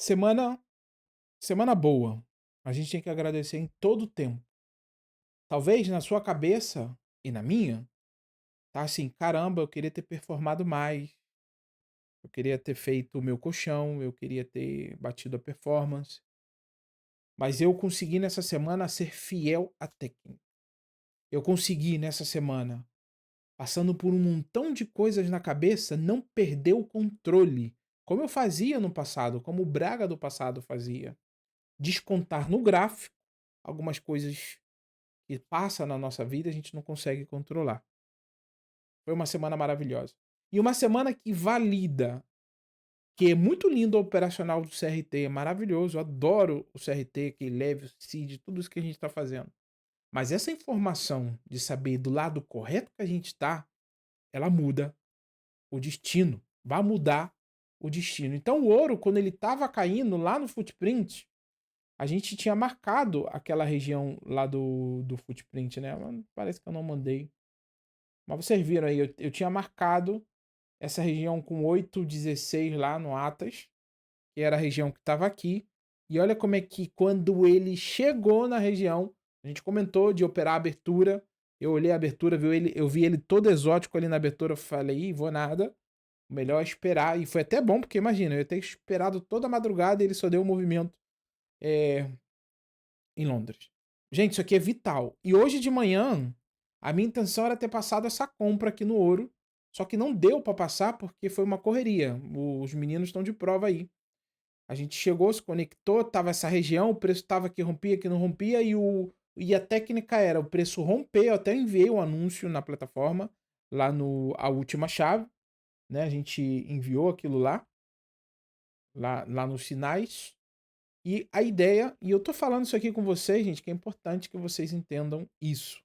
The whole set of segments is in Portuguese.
Semana semana boa. A gente tem que agradecer em todo o tempo. Talvez na sua cabeça e na minha, tá assim: "Caramba, eu queria ter performado mais, eu queria ter feito o meu colchão, eu queria ter batido a performance", mas eu consegui nessa semana ser fiel à técnica. Eu consegui nessa semana, passando por um montão de coisas na cabeça, não perder o controle, como eu fazia no passado, como o Braga do passado fazia. Descontar no gráfico algumas coisas que passa na nossa vida, a gente não consegue controlar. Foi uma semana maravilhosa. E uma semana que valida, que é muito lindo o operacional do CRT, é maravilhoso, eu adoro o CRT, que leve, o CID, tudo isso que a gente está fazendo. Mas essa informação de saber do lado correto que a gente está, ela muda o destino, vai mudar o destino. Então o ouro, quando ele estava caindo lá no footprint, a gente tinha marcado aquela região lá do footprint, né? Mas parece que eu não mandei. Mas vocês viram aí, eu tinha marcado essa região com 8,16 lá no Atas, que era a região que estava aqui. E olha como é que quando ele chegou na região, a gente comentou de operar a abertura. Eu olhei a abertura, eu vi ele todo exótico ali na abertura. Eu falei, ih, vou nada. Melhor esperar. E foi até bom, porque imagina, eu ia ter esperado toda a madrugada e ele só deu um movimento é, em Londres. Gente, isso aqui é vital. E hoje de manhã, a minha intenção era ter passado essa compra aqui no ouro, só que não deu para passar porque foi uma correria. Os meninos estão de prova aí. A gente chegou, se conectou, tava essa região, o preço tava que não rompia e a técnica era o preço romper. Eu até enviei um anúncio na plataforma lá no a última chave, né? A gente enviou aquilo lá nos sinais. E a ideia, e eu tô falando isso aqui com vocês, gente, que é importante que vocês entendam isso.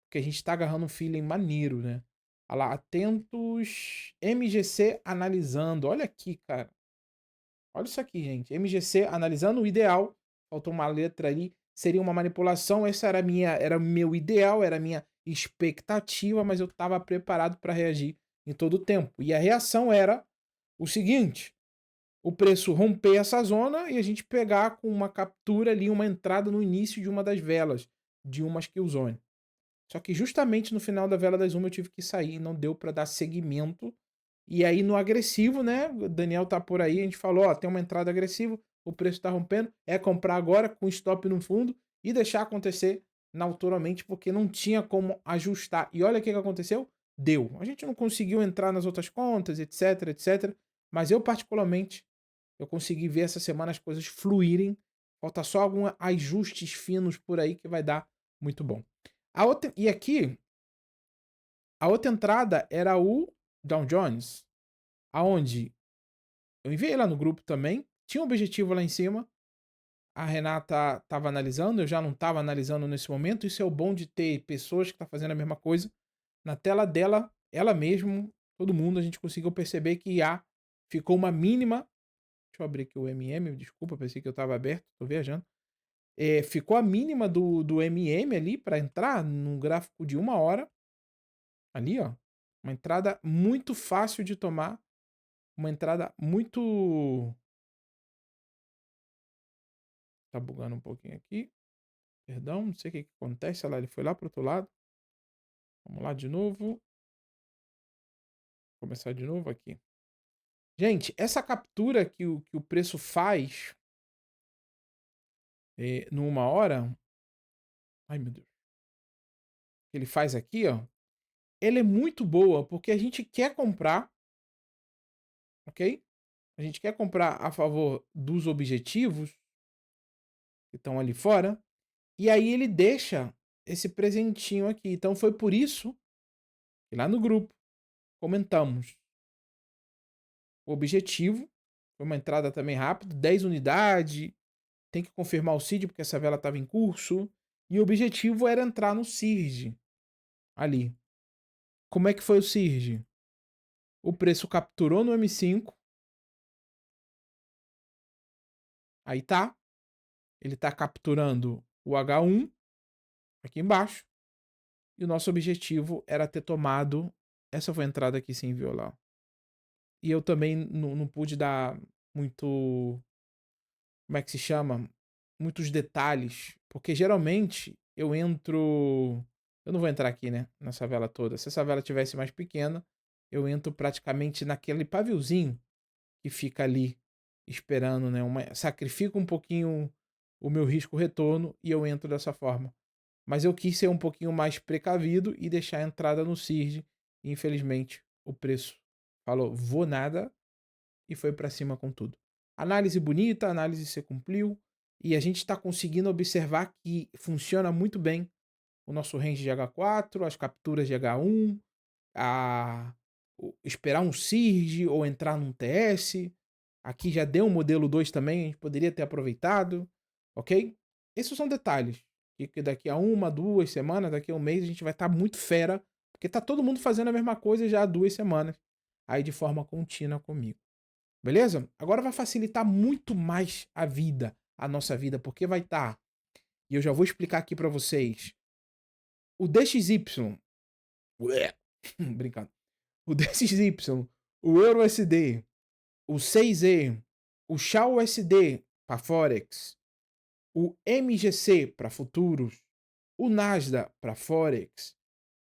Porque a gente tá agarrando um feeling maneiro, né? Olha lá, atentos, MGC analisando. Olha aqui, cara. Olha isso aqui, gente. MGC analisando o ideal. Faltou uma letra ali. Seria uma manipulação. Essa era o meu ideal, era a minha expectativa, mas eu estava preparado para reagir em todo o tempo. E a reação era o seguinte: o preço romper essa zona e a gente pegar com uma captura ali, uma entrada no início de uma das velas, de uma Killzone. Só que justamente no final da vela das uma eu tive que sair, não deu para dar seguimento. E aí no agressivo, né? O Daniel tá por aí, a gente falou, ó, tem uma entrada agressiva, o preço tá rompendo, é comprar agora com stop no fundo e deixar acontecer naturalmente, porque não tinha como ajustar. E olha o que aconteceu, deu. A gente não conseguiu entrar nas outras contas, etc, etc, mas eu particularmente eu consegui ver essa semana as coisas fluírem. Falta só alguns ajustes finos por aí que vai dar muito bom. E aqui, a outra entrada era o Dow Jones, aonde eu enviei lá no grupo também, tinha um objetivo lá em cima, a Renata estava analisando, eu já não estava analisando nesse momento, isso é o bom de ter pessoas que estão fazendo a mesma coisa. Na tela dela, ela mesmo, todo mundo, a gente conseguiu perceber que ficou uma mínima. Deixa eu abrir aqui o MM, desculpa, pensei que eu estava aberto, tô viajando. Ficou a mínima do MM ali para entrar num gráfico de 1 hora. Ali, ó. Uma entrada muito fácil de tomar. Uma entrada muito. Tá bugando um pouquinho aqui. Perdão, não sei o que que acontece. Olha lá, ele foi lá pro outro lado. Vamos lá de novo. Vou começar de novo aqui. Gente, essa captura que o preço faz numa hora. Ai, meu Deus. Que ele faz aqui, ó. Ele é muito boa porque a gente quer comprar, ok? A gente quer comprar a favor dos objetivos que estão ali fora. E aí ele deixa esse presentinho aqui. Então foi por isso que lá no grupo comentamos o objetivo. Foi uma entrada também rápida, 10 unidades. Tem que confirmar o CID porque essa vela estava em curso. E o objetivo era entrar no CIRJ ali. Como é que foi o CIRJ? O preço capturou no M5. Aí tá. Ele tá capturando o H1 aqui embaixo. E o nosso objetivo era ter tomado. Essa foi a entrada aqui sem violar. E eu também não pude dar muito como é que se chama? Muitos detalhes, porque geralmente eu não vou entrar aqui, né, nessa vela toda. Se essa vela tivesse mais pequena, eu entro praticamente naquele paviozinho que fica ali esperando, né, sacrifico um pouquinho o meu risco retorno e eu entro dessa forma. Mas eu quis ser um pouquinho mais precavido e deixar a entrada no CIRD. E infelizmente o preço falou vou nada e foi para cima com tudo. Análise bonita, análise se cumpriu e a gente está conseguindo observar que funciona muito bem o nosso range de H4, as capturas de H1, a esperar um SIRD ou entrar num TS. Aqui já deu um modelo 2 também, a gente poderia ter aproveitado, ok? Esses são detalhes. Que daqui a 1, 2 semanas, daqui a um mês, a gente vai estar muito fera, porque tá todo mundo fazendo a mesma coisa já há 2 semanas, aí de forma contínua comigo. Beleza? Agora vai facilitar muito mais a vida, a nossa vida, porque vai estar, e eu já vou explicar aqui para vocês, o DXY, ué, brincando, o DXY, o EURUSD, o 6E, o XAUUSD para Forex, o MGC para futuros, o Nasdaq para Forex,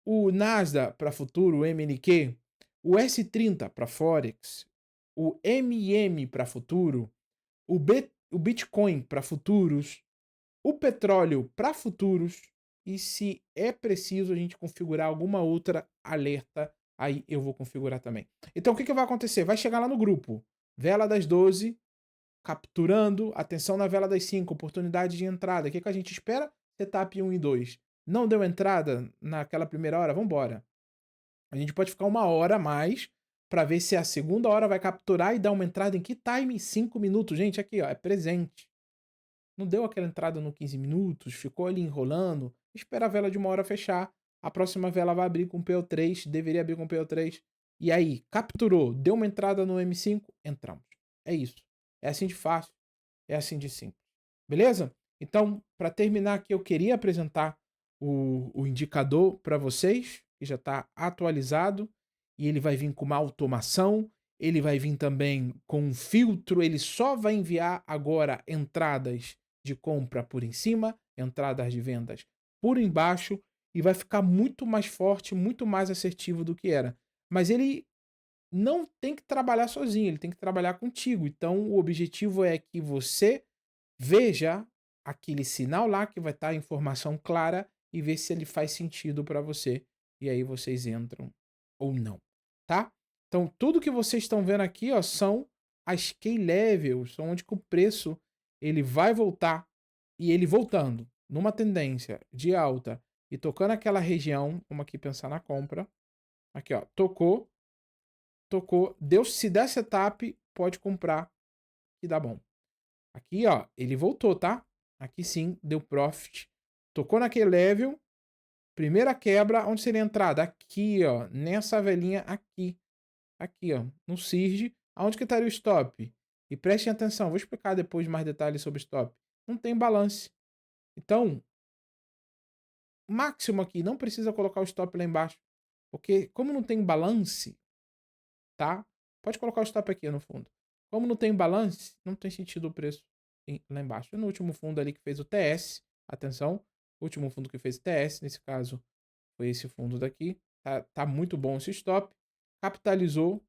o Nasdaq para futuro, o MNQ, o S30 para Forex, o MM para futuro, o Bitcoin para futuros, o petróleo para futuros e se é preciso a gente configurar alguma outra alerta, aí eu vou configurar também. Então o que vai acontecer? Vai chegar lá no grupo, vela das 12, capturando, atenção na vela das 5, oportunidade de entrada. O que a gente espera? Setup 1 e 2. Não deu entrada naquela primeira hora? Vamos embora. A gente pode ficar 1 hora a mais para ver se a segunda hora vai capturar e dar uma entrada em que time? 5 minutos. Gente, aqui ó, é presente. Não deu aquela entrada no 15 minutos, ficou ali enrolando. Espera a vela de 1 hora fechar. A próxima vela vai abrir com PO3, deveria abrir com PO3. E aí, capturou, deu uma entrada no M5, entramos. É isso. É assim de fácil, é assim de simples. Beleza? Então, para terminar aqui, eu queria apresentar o indicador para vocês, que já está atualizado, e ele vai vir com uma automação, ele vai vir também com um filtro, ele só vai enviar agora entradas de compra por em cima, entradas de vendas por embaixo, e vai ficar muito mais forte, muito mais assertivo do que era. Mas ele não tem que trabalhar sozinho, ele tem que trabalhar contigo. Então, o objetivo é que você veja aquele sinal lá que vai estar a informação clara e ver se ele faz sentido para você. E aí vocês entram ou não, tá? Então, tudo que vocês estão vendo aqui, ó, são as key levels, são onde que o preço ele vai voltar e ele voltando numa tendência de alta e tocando aquela região, vamos aqui pensar na compra. Aqui, ó, tocou, deu, se der setup, pode comprar que dá bom. Aqui, ó, ele voltou, tá? Aqui sim, deu profit. Tocou naquele level. Primeira quebra, onde seria a entrada? Aqui, ó, nessa velinha aqui. Aqui, ó, no SIRD. Aonde que estaria o stop? E prestem atenção, vou explicar depois mais detalhes sobre stop. Não tem balance. Então, máximo aqui, não precisa colocar o stop lá embaixo. Porque como não tem balance, tá? Pode colocar o stop aqui no fundo. Como não tem balance, não tem sentido o preço lá embaixo. No último fundo ali que fez o TS, atenção, o último fundo que fez o TS, nesse caso foi esse fundo daqui, tá muito bom esse stop, capitalizou,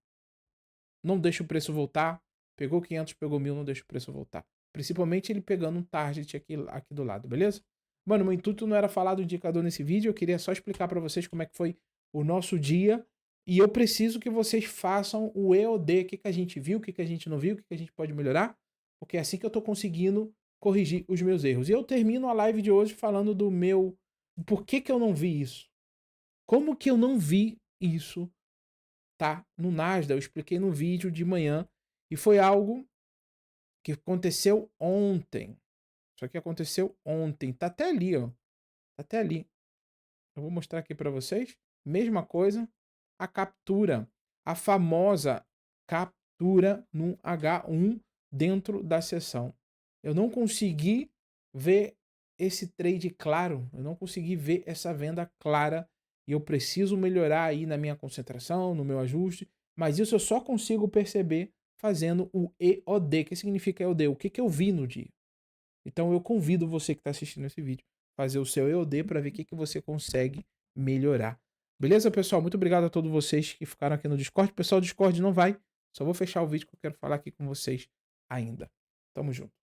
não deixa o preço voltar, pegou 500, pegou 1000, não deixa o preço voltar. Principalmente ele pegando um target aqui do lado, beleza? Mano, meu intuito não era falar do indicador nesse vídeo, eu queria só explicar para vocês como é que foi o nosso dia. E eu preciso que vocês façam o EOD, o que a gente viu, o que a gente não viu, o que a gente pode melhorar, porque é assim que eu tô conseguindo corrigir os meus erros. E eu termino a live de hoje falando do meu... Por que eu não vi isso? Como que eu não vi isso, tá? No Nasdaq, eu expliquei no vídeo de manhã, e foi algo que aconteceu ontem. Isso aqui aconteceu ontem, tá até ali, ó. Tá até ali. Eu vou mostrar aqui para vocês. Mesma coisa, a captura, a famosa captura no H1 dentro da sessão. Eu não consegui ver esse trade claro, eu não consegui ver essa venda clara e eu preciso melhorar aí na minha concentração, no meu ajuste, mas isso eu só consigo perceber fazendo o EOD. O que significa EOD? O que que eu vi no dia. Então eu convido você que está assistindo esse vídeo a fazer o seu EOD para ver o que que você consegue melhorar. Beleza, pessoal? Muito obrigado a todos vocês que ficaram aqui no Discord. Pessoal, o Discord não vai. Só vou fechar o vídeo que eu quero falar aqui com vocês ainda. Tamo junto.